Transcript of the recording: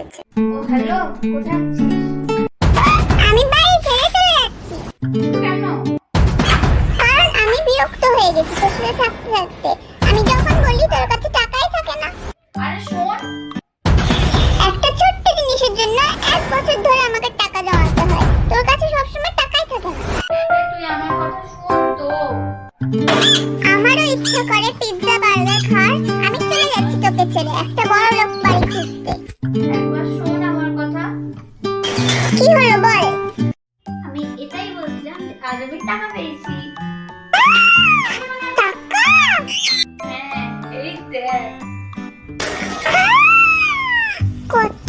করেছে। ও হ্যালো, কোথায় আছিস? আমি বাড়ি ছেড়ে চলে যাচ্ছি। কেন? কারণ আমি বিরক্ত হয়ে গেছি তোর সাথে থাকতে থাকতে। আমি যখন বলি তোর কাছে টাকাই থাকে না। আরে শোন, একটা ছোট্ট জিনিসের জন্য 1 বছর ধরে আমাকে টাকা জমাতে হয়। তোর কাছে সবসময় টাকাই থাকে না। আরে তুই আমার কথা শোন তো। আমারও ইচ্ছা করে পিৎজা বার্গার খাওয়ার। আমি চলে যাচ্ছি তোকে ছেড়ে একটা বড় লোক বাড়ি খুঁজতে। একবার শোন আমার কথা। কি হলো বল। আমি এটাই বলছিলাম যে আজ আমি টাকা পেয়েছি। টাকা? হ্যাঁ, এই দেখ। কত